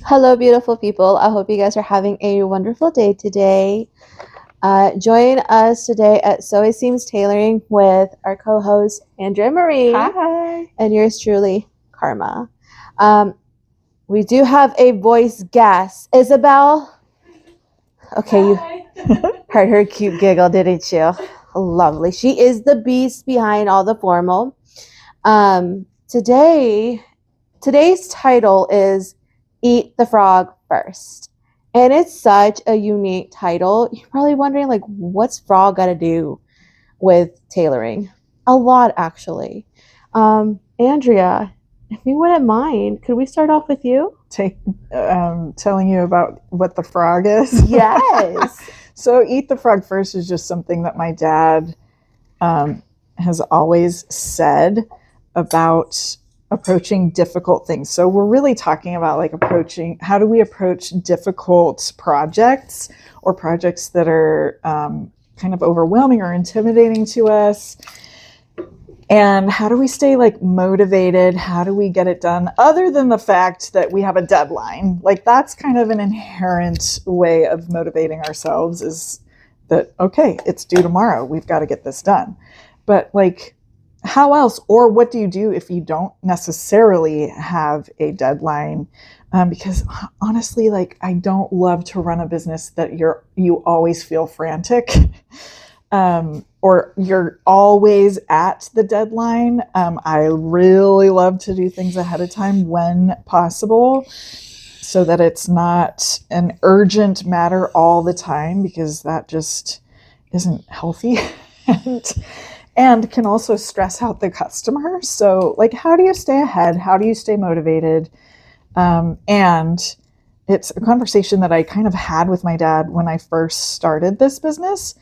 Hello, beautiful people. I hope you guys are having a wonderful day today. Join us today at So It Seems Tailoring with our co-host Andrea Marie Hi. and yours truly, Karma. Um, we do have a voice guest, Isabel. Okay, you heard her cute giggle, didn't you? Lovely. She is the beast behind all the formal. Today's title is Eat the Frog First. And it's such a unique title. You're probably wondering, like, what's frog got to do with tailoring? A lot, actually. Andrea, if you wouldn't mind, could we start off with you? Telling you about what the frog is. Yes. So, Eat the Frog First is just something that my dad has always said about approaching difficult things. So, we're really talking about like how do we approach difficult projects or projects that are kind of overwhelming or intimidating to us. And how do we stay like motivated? How do we get it done? Other than the fact that we have a deadline, like that's kind of an inherent way of motivating ourselves is that, okay, it's due tomorrow. We've got to get this done. But like, how else? Or what do you do if you don't necessarily have a deadline? Because honestly, like I don't love to run a business that you always feel frantic. Or you're always at the deadline. I really love to do things ahead of time when possible so that it's not an urgent matter all the time, because that just isn't healthy and can also stress out the customer. So like, how do you stay ahead? How do you stay motivated? And it's a conversation that I kind of had with my dad when I first started this business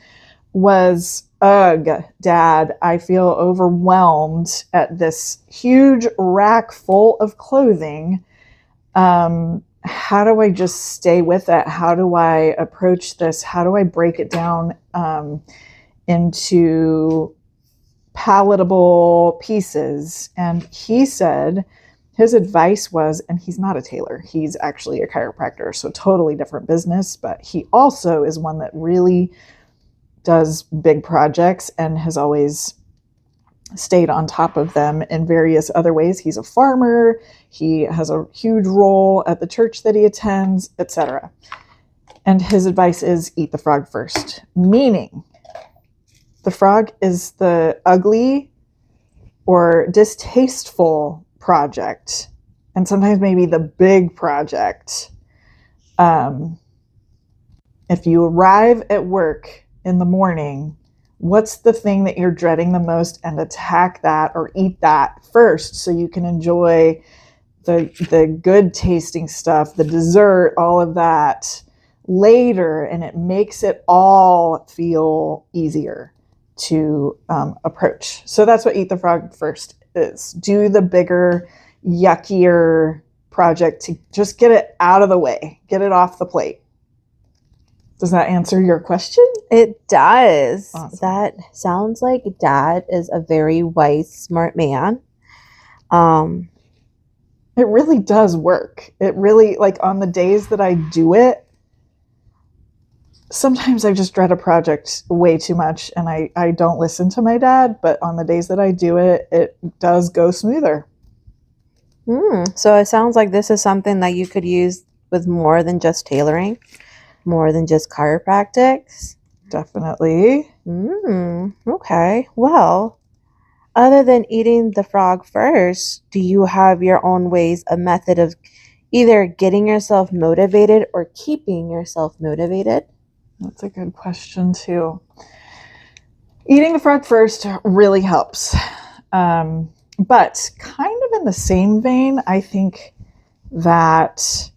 was, ugh, Dad, I feel overwhelmed at this huge rack full of clothing. How do I just stay with it? How do I approach this? How do I break it down into palatable pieces? And he said, his advice was, and he's not a tailor, he's actually a chiropractor, so totally different business, but he also is one that really does big projects and has always stayed on top of them in various other ways. He's a farmer, he has a huge role at the church that he attends, etc. And his advice is eat the frog first, meaning the frog is the ugly or distasteful project, and sometimes maybe the big project. If you arrive at work in the morning, what's the thing that you're dreading the most, and attack that or eat that first so you can enjoy the good tasting stuff, the dessert, all of that later, and it makes it all feel easier to approach. So that's what Eat the Frog First is. Do the bigger, yuckier project to just get it out of the way, get it off the plate. Does that answer your question? It does. Awesome. That sounds like Dad is a very wise, smart man. It really does work. It really, like on the days that I do it, sometimes I just dread a project way too much and I don't listen to my dad, but on the days that I do it, it does go smoother. So it sounds like this is something that you could use with more than just tailoring, more than just chiropractics. Definitely. Okay. Well, other than eating the frog first, do you have your own ways, a method of either getting yourself motivated or keeping yourself motivated? That's a good question too. Eating the frog first really helps. But kind of in the same vein, I think that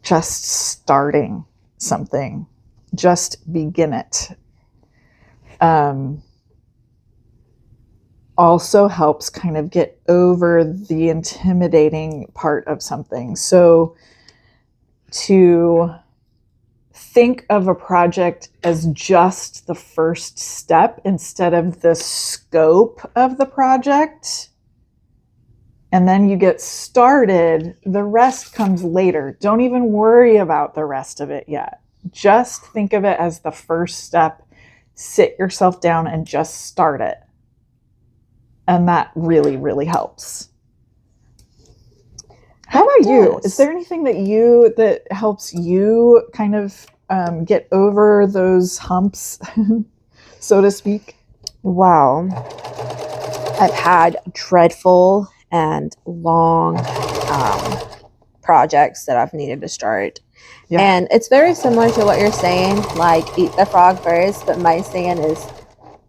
just starting something, just begin it, also helps kind of get over the intimidating part of something. So to think of a project as just the first step instead of the scope of the project, and then you get started. The rest comes later. Don't even worry about the rest of it yet. Just think of it as the first step. Sit yourself down and just start it. And that really, really helps. How about you? Is there anything that helps you kind of get over those humps, so to speak? Wow. I've had dreadful and long projects that I've needed to start. Yeah. And it's very similar to what you're saying, like eat the frog first, but my saying is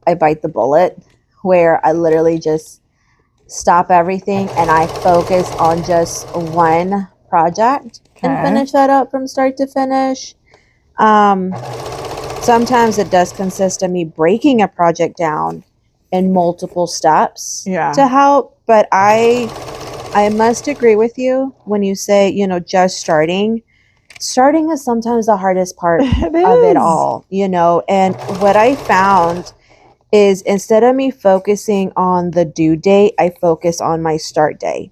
I bite the bullet, where I literally just stop everything and I focus on just one project and finish that up from start to finish. Sometimes it does consist of me breaking a project down in multiple steps to help, but I must agree with you when you say, just starting is sometimes the hardest part of it all, and what I found is instead of me focusing on the due date, I focus on my start day.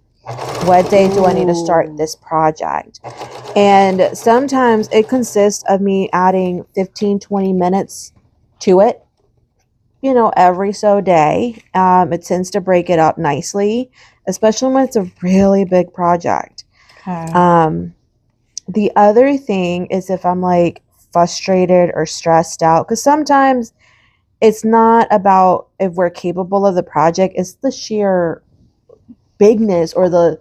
What day do I need to start this project? And sometimes it consists of me adding 15, 20 minutes to it, every so day. It tends to break it up nicely, especially when it's a really big project. Okay. The other thing is if I'm like frustrated or stressed out, because sometimes it's not about if we're capable of the project, it's the sheer bigness or the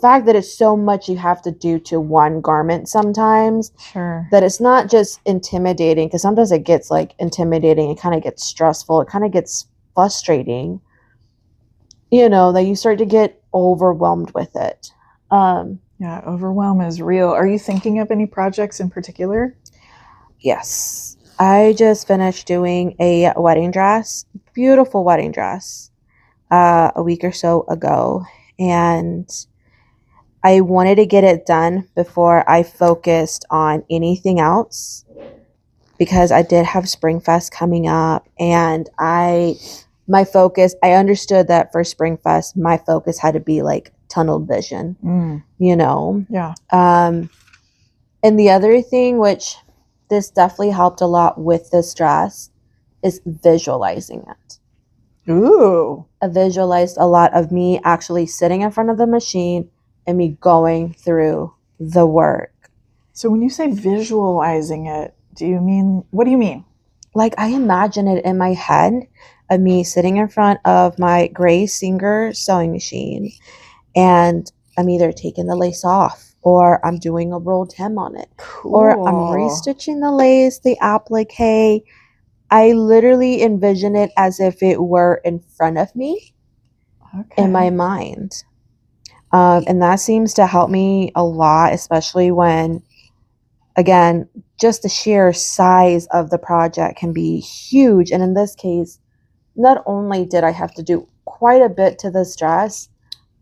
fact that it's so much you have to do to one garment sometimes. Sure. That it's not just intimidating, because sometimes it gets like intimidating, it kind of gets stressful, it kind of gets frustrating, that you start to get overwhelmed with it. Yeah, overwhelm is real. Are you thinking of any projects in particular? Yes. I just finished doing a wedding dress, beautiful wedding dress, a week or so ago. And I wanted to get it done before I focused on anything else, because I did have Spring Fest coming up, and I understood that for Spring Fest, my focus had to be like tunnel vision, Yeah. And the other thing, which this definitely helped a lot with this dress, is visualizing it. Ooh. I visualized a lot of me actually sitting in front of the machine and me going through the work. So when you say visualizing it, what do you mean? Like I imagine it in my head of me sitting in front of my gray Singer sewing machine, and I'm either taking the lace off, or I'm doing a rolled hem on it, cool. Or I'm restitching the lace, the applique. I literally envision it as if it were in front of me in my mind. And that seems to help me a lot, especially when, again, just the sheer size of the project can be huge. And in this case, not only did I have to do quite a bit to this dress,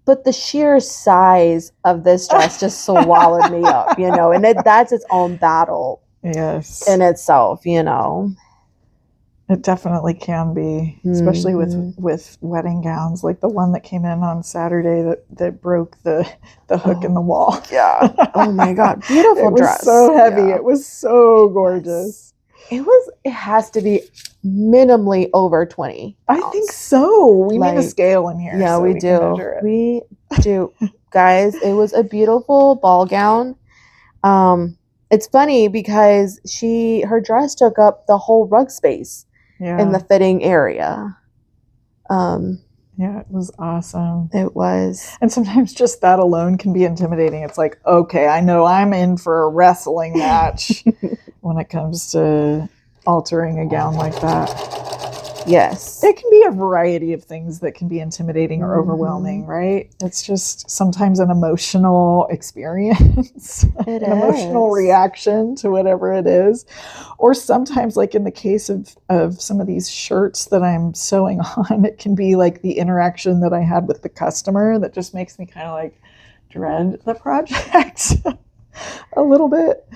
but the sheer size of this dress just swallowed me up, and that's its own battle. Yes. In itself, It definitely can be, especially with wedding gowns, like the one that came in on Saturday that broke the hook in the wall. Yeah. Oh my God. Beautiful dress. It was so heavy. Yeah. It was so gorgeous. It has to be minimally over 20 pounds. I think so. We need a scale in here. Yeah, so we do. We do. Guys, it was a beautiful ball gown. It's funny because her dress took up the whole rug space in the fitting area. Yeah, it was awesome. It was. And sometimes just that alone can be intimidating. It's like, okay, I know I'm in for a wrestling match when it comes to altering a gown like that. Yes. It can be a variety of things that can be intimidating or overwhelming, right? It's just sometimes an emotional experience, an emotional reaction to whatever it is. Or sometimes, like in the case of some of these shirts that I'm sewing on, it can be like the interaction that I had with the customer that just makes me kind of like dread the project a little bit.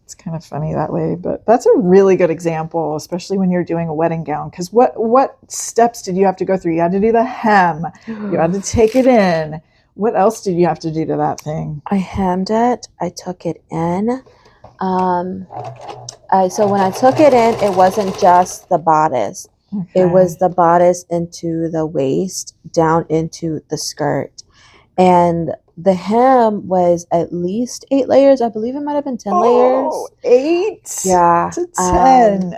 It's kind of funny that way, but that's a really good example, especially when you're doing a wedding gown. Because what steps did you have to go through? You had to do the hem. You had to take it in. What else did you have to do to that thing? I hemmed it. I took it in. So when I took it in, it wasn't just the bodice. Okay. It was the bodice into the waist, down into the skirt. And the hem was at least 8 layers. I believe it might have been 10 layers. 8 Yeah. to 10.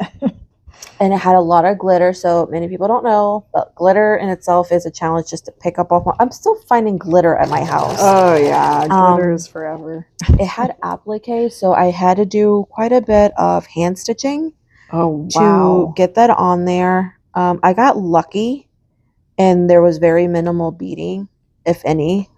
And it had a lot of glitter. So many people don't know, but glitter in itself is a challenge just to pick up off. I'm still finding glitter at my house. Oh, yeah. Glitter is forever. It had applique, so I had to do quite a bit of hand stitching to get that on there. I got lucky, and there was very minimal beading, if any.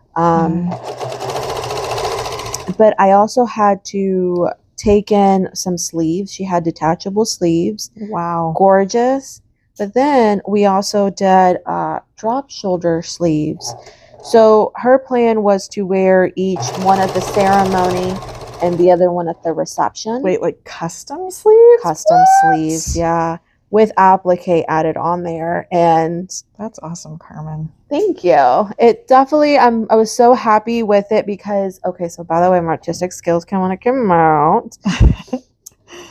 But I also had to take in some sleeves. She had detachable sleeves. Wow. Gorgeous. But then we also did drop shoulder sleeves. So her plan was to wear each one at the ceremony and the other one at the reception. Wait, like custom sleeves? Custom sleeves, yeah. With applique added on there. And that's awesome, Carmen. Thank you. It definitely, I was so happy with it because, okay, so by the way, my artistic skills want to come out.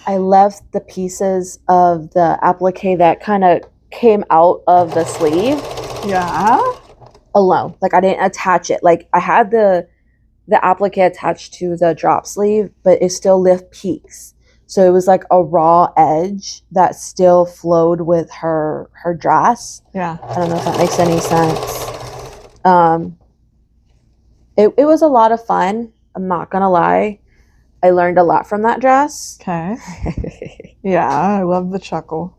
I left the pieces of the applique that kind of came out of the sleeve. Yeah. Alone. Like I didn't attach it. Like I had the applique attached to the drop sleeve, but it still left peaks. So it was like a raw edge that still flowed with her dress. Yeah. I don't know if that makes any sense. It was a lot of fun. I'm not gonna lie. I learned a lot from that dress. Okay. Yeah, I love the chuckle.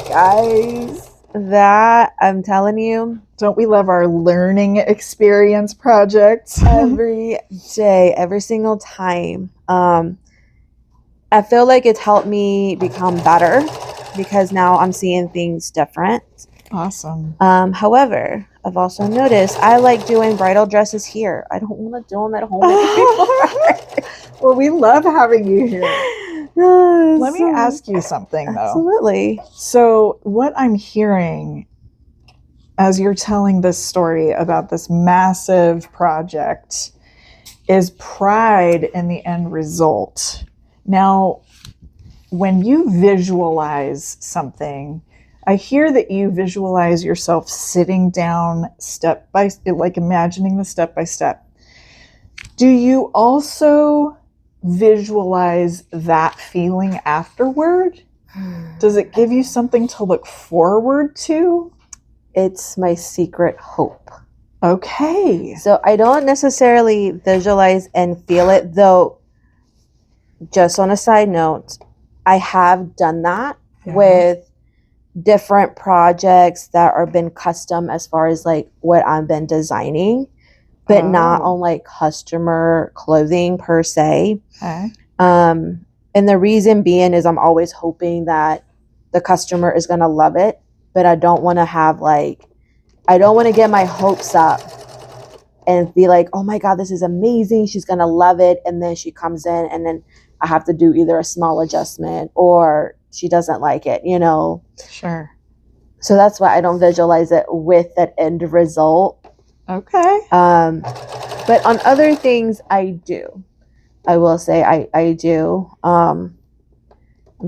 Guys, that I'm telling you. Don't we love our learning experience projects? Every day, every single time. I feel like it's helped me become better because now I'm seeing things different. Awesome. However, I've also noticed I like doing bridal dresses here. I don't want to do them at home anymore. Well, we love having you here. Let me ask you something, though. Absolutely. So what I'm hearing as you're telling this story about this massive project is pride in the end result. Now, when you visualize something, I hear that you visualize yourself sitting down step by step, like imagining the step by step. Do you also visualize that feeling afterward? Does it give you something to look forward to? It's my secret hope. Okay. So I don't necessarily visualize and feel it, though. Just on a side note, I have done that with different projects that are been custom as far as like what I've been designing, but not on like customer clothing per se. Okay. And the reason being is I'm always hoping that the customer is going to love it, but I don't want to have like, I don't want to get my hopes up and be like, oh my God, this is amazing. She's going to love it. And then she comes in and then I have to do either a small adjustment or she doesn't like it, you know? Sure. So that's why I don't visualize it with that end result. Okay. But on other things, I do. I will say I do. I'm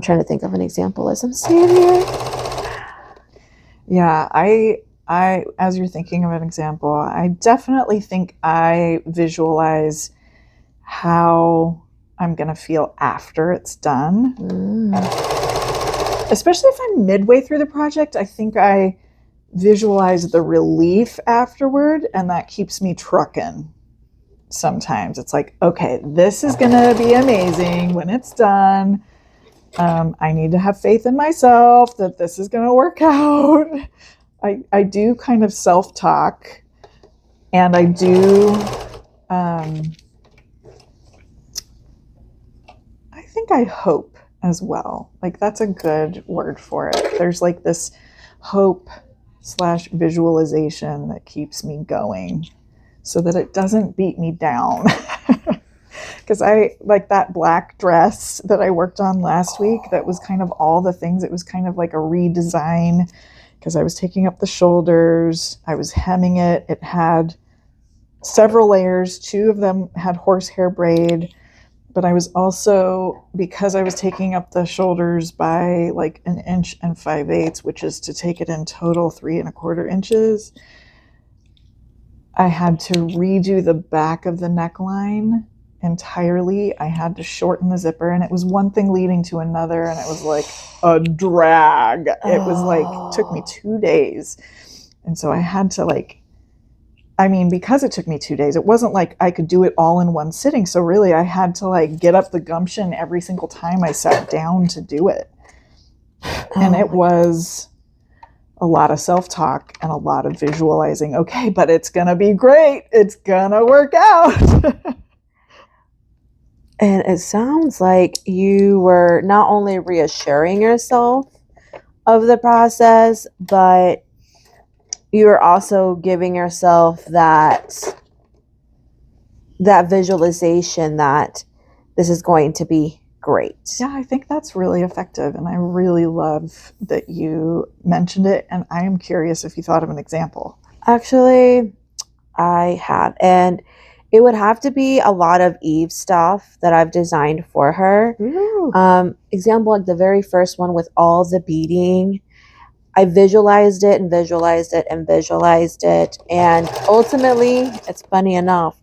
trying to think of an example as I'm sitting here. Yeah, I as you're thinking of an example, I definitely think I visualize how I'm going to feel after it's done. Especially if I'm midway through the project, I think I visualize the relief afterward, and that keeps me trucking. Sometimes it's like, okay, this is going to be amazing when it's done. I need to have faith in myself that this is going to work out. I do kind of self-talk, and I do, I think I hope as well. Like that's a good word for it. There's like this hope / visualization that keeps me going so that it doesn't beat me down. Because I like that black dress that I worked on last week. That was kind of all the things. It was kind of like a redesign because I was taking up the shoulders. I was hemming it. It had several layers. 2 of them had horsehair braid. But I was also, because I was taking up the shoulders by like 1 inch and 5/8, which is to take it in total 3¼ inches, I had to redo the back of the neckline entirely. I had to shorten the zipper, and it was one thing leading to another, and it was like a drag. It was like, took me 2 days. And so I had to because it took me 2 days, it wasn't like I could do it all in one sitting. So really I had to like get up the gumption every single time I sat down to do it. And it was a lot of self-talk and a lot of visualizing. Okay, but it's going to be great. It's going to work out. And it sounds like you were not only reassuring yourself of the process, but you are also giving yourself that visualization that this is going to be great. Yeah, I think that's really effective. And I really love that you mentioned it. And I am curious if you thought of an example. Actually, I have. And it would have to be a lot of Eve stuff that I've designed for her. Example, like the very first one with all the beading. I visualized it and visualized it and visualized it. And ultimately, it's funny enough,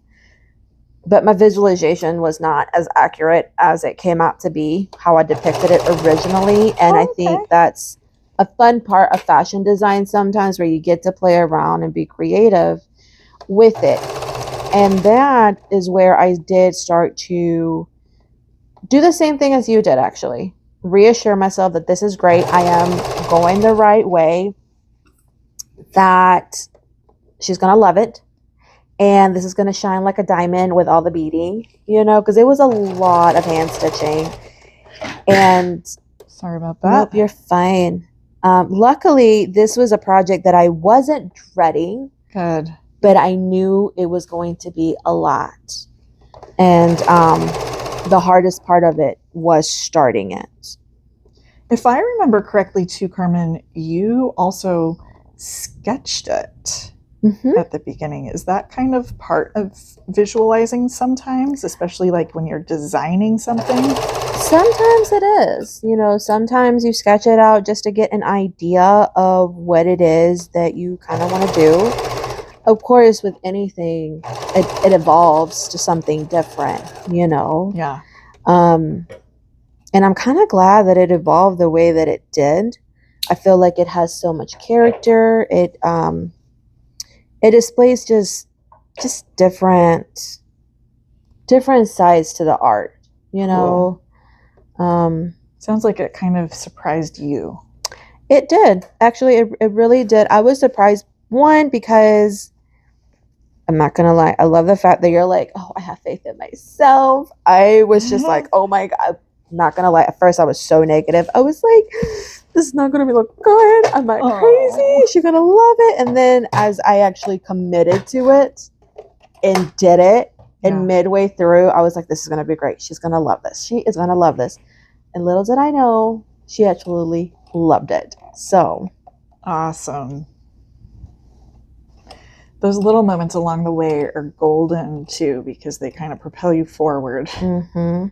but my visualization was not as accurate as it came out to be, how I depicted it originally. And I think that's a fun part of fashion design sometimes, where you get to play around and be creative with it. And that is where I did start to do the same thing as you did, actually. Reassure myself that this is great. I am going the right way, that she's going to love it. And this is going to shine like a diamond with all the beading, because it was a lot of hand stitching. And sorry about that. Nope, you're fine. Luckily, this was a project that I wasn't dreading. Good. But I knew it was going to be a lot. And the hardest part of it was starting it. If I remember correctly too, Carmen, you also sketched it at the beginning. Is that kind of part of visualizing sometimes, especially like when you're designing something? Sometimes it is. Sometimes you sketch it out just to get an idea of what it is that you kind of want to do. Of course, with anything, it evolves to something different, Yeah. And I'm kind of glad that it evolved the way that it did. I feel like it has so much character. It displays just different sides to the art, Cool. Sounds like it kind of surprised you. It did. Actually, it really did. I was surprised, one, because I'm not going to lie, I love the fact that you're like, oh, I have faith in myself. I was just like, oh my God, I'm not going to lie. At first, I was so negative. I was like, this is not going to be look good. Am I crazy? Is she going to love it? And then as I actually committed to it and did it, and midway through, I was like, this is going to be great. She's going to love this. She is going to love this. And little did I know, she actually loved it. So awesome. Those little moments along the way are golden too, because they kind of propel you forward. Mm-hmm.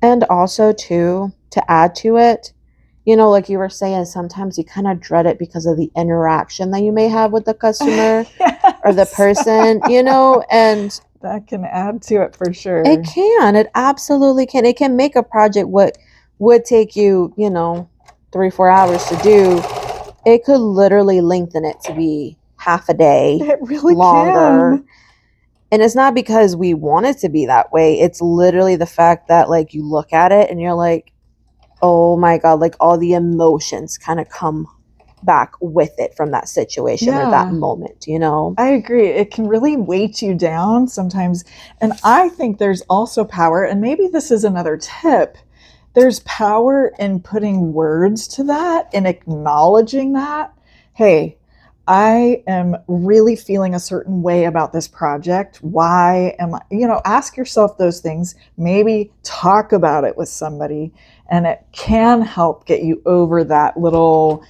And also too, to add to it, like you were saying, sometimes you kind of dread it because of the interaction that you may have with the customer yes. or the person, and that can add to it for sure. It can. It absolutely can. It can make a project what would take you, 3-4 hours to do. It could literally lengthen it to be half a day. It really longer. Can. And it's not because we want it to be that way. It's literally the fact that like you look at it and you're like, oh my God, like all the emotions kind of come back with it from that situation or that moment, I agree. It can really weight you down sometimes. And I think there's also power, and maybe this is another tip. There's power in putting words to that and acknowledging that. Hey, I am really feeling a certain way about this project. Why am I, ask yourself those things, maybe talk about it with somebody, and it can help get you over that little,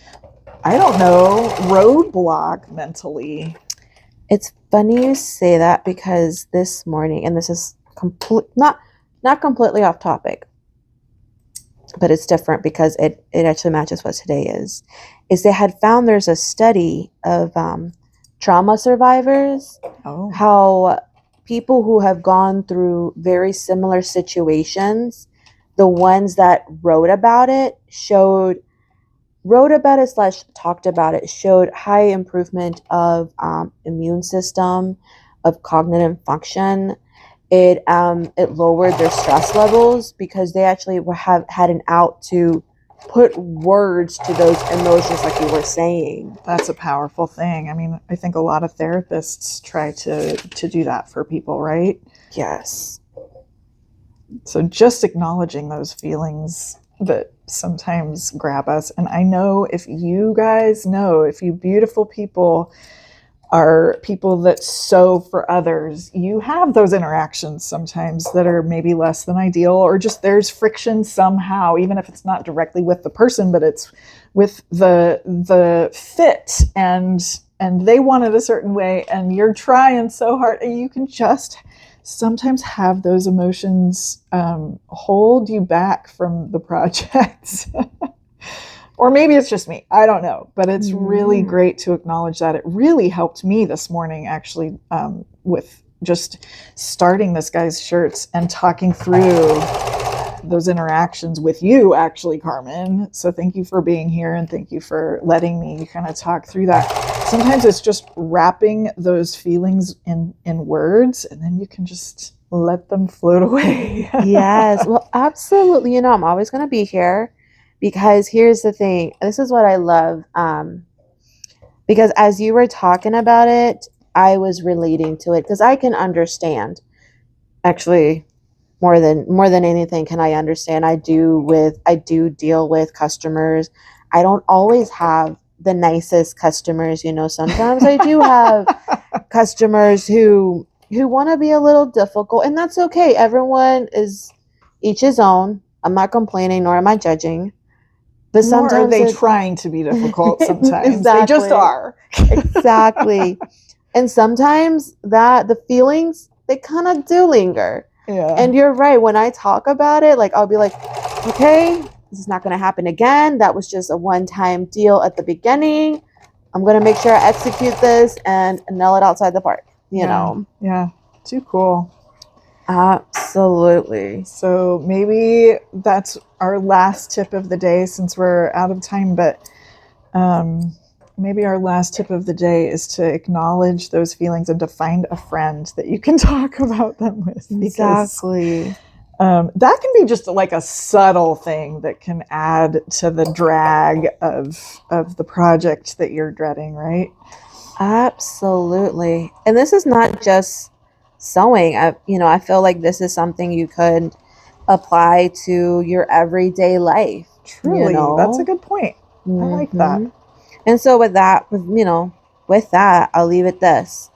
I don't know, roadblock mentally. It's funny you say that because this morning, and this is not completely off topic, but it's different because it actually matches what today is they had found there's a study of trauma survivors, how people who have gone through very similar situations, the ones that wrote about it slash talked about it, showed high improvement of immune system, of cognitive function. It lowered their stress levels because they actually had an out to put words to those emotions, like you were saying. That's a powerful thing. I mean, I think a lot of therapists try to do that for people, right? Yes. So just acknowledging those feelings that sometimes grab us. And I know if you guys know, if you beautiful people are people that sew for others, you have those interactions sometimes that are maybe less than ideal, or just there's friction somehow, even if it's not directly with the person, but it's with the fit, and they want it a certain way, and you're trying so hard, and you can just sometimes have those emotions hold you back from the project. Or maybe it's just me. I don't know. But it's really great to acknowledge that. It really helped me this morning, actually, with just starting this guy's shirts and talking through those interactions with you, actually, Carmen. So thank you for being here, and thank you for letting me kind of talk through that. Sometimes it's just wrapping those feelings in words, and then you can just let them float away. Yes. Well, absolutely. I'm always going to be here. Because here's the thing, this is what I love, because as you were talking about it, I was relating to it, because I can understand, actually, more than anything can I understand. I do deal with customers. I don't always have the nicest customers, sometimes I do have customers who want to be a little difficult, and that's okay. Everyone is each his own. I'm not complaining, nor am I judging. But sometimes nor are they trying to be difficult sometimes. Exactly. They just are. Exactly. And sometimes the feelings, they kind of do linger. Yeah. And you're right. When I talk about it, like, I'll be like, okay, this is not going to happen again. That was just a one-time deal at the beginning. I'm going to make sure I execute this and nail it outside the park, you know? Yeah. Too cool. Absolutely. So maybe that's our last tip of the day, since we're out of time, but maybe our last tip of the day is to acknowledge those feelings and to find a friend that you can talk about them with. Exactly. That can be just like a subtle thing that can add to the drag of the project that you're dreading, right? Absolutely. And this is not just sewing. I feel like this is something you could apply to your everyday life. Truly, that's a good point. Mm-hmm. I like that. And so with that, I'll leave it this.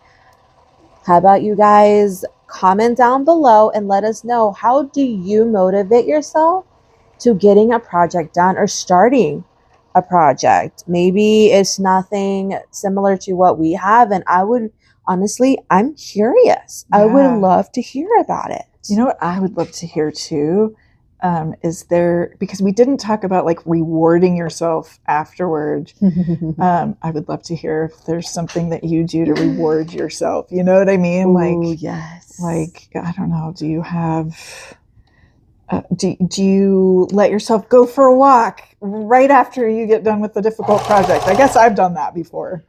How about you guys comment down below and let us know, how do you motivate yourself to getting a project done or starting a project? Maybe it's nothing similar to what we have, and I'm curious. Yeah. I would love to hear about it. You know what I would love to hear too? Because we didn't talk about like rewarding yourself afterward. I would love to hear if there's something that you do to reward yourself. You know what I mean? Ooh, yes. Like, I don't know. Do you have, do you let yourself go for a walk right after you get done with the difficult project? I guess I've done that before.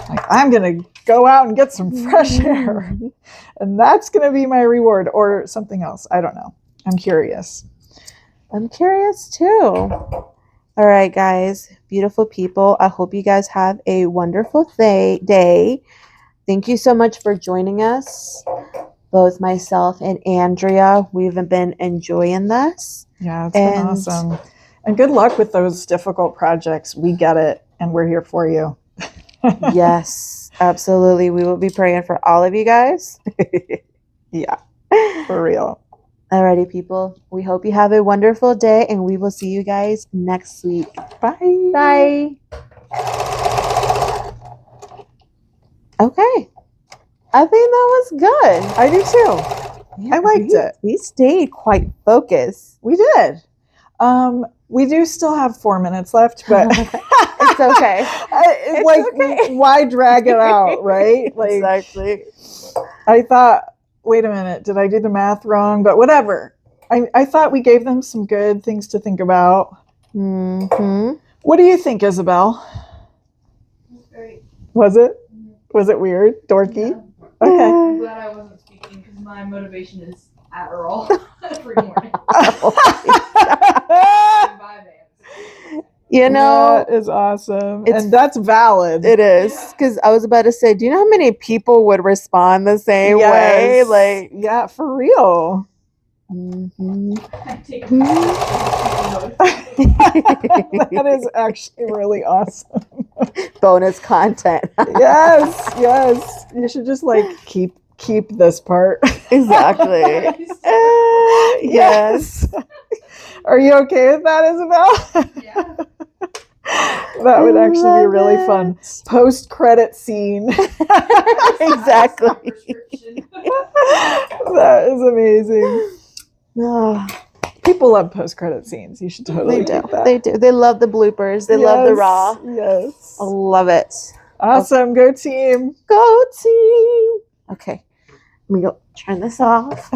Like, I'm going to go out and get some fresh air, and that's going to be my reward, or something else. I don't know. I'm curious. I'm curious too. All right, guys, beautiful people. I hope you guys have a wonderful day. Thank you so much for joining us, both myself and Andrea. We've been enjoying this. Yeah, it's been awesome. And good luck with those difficult projects. We get it, and we're here for you. Yes, absolutely. We will be praying for all of you guys. Yeah, for real. Alrighty, people. We hope you have a wonderful day, and we will see you guys next week. Bye. Bye. Okay. I think that was good. I do too. I liked it. We stayed quite focused. We did. We do still have 4 minutes left, but It's okay. It's like, okay. Why drag it out, right? Like, exactly. I thought, wait a minute, did I do the math wrong? But whatever. I thought we gave them some good things to think about. Mm-hmm. What do you think, Isabel? Great. Was it? Was it weird? Dorky? Yeah. Okay. I'm glad I wasn't speaking because my motivation is Adderall every morning. You know, that is awesome. And that's valid. It is. Because I was about to say, do you know how many people would respond the same way? Like, yeah, for real. Mm-hmm. That is actually really awesome. Bonus content. Yes. You should just like keep this part. Exactly. Yes. Are you okay with that, Isabel? Yeah. That would actually be really fun. Post-credit scene. Exactly. That is amazing. Oh, People love post-credit scenes. You should totally do that. They do. They love the bloopers. They love the raw. Yes. I love it. Awesome. Okay. Go team. Go team. Okay. Let me go turn this off.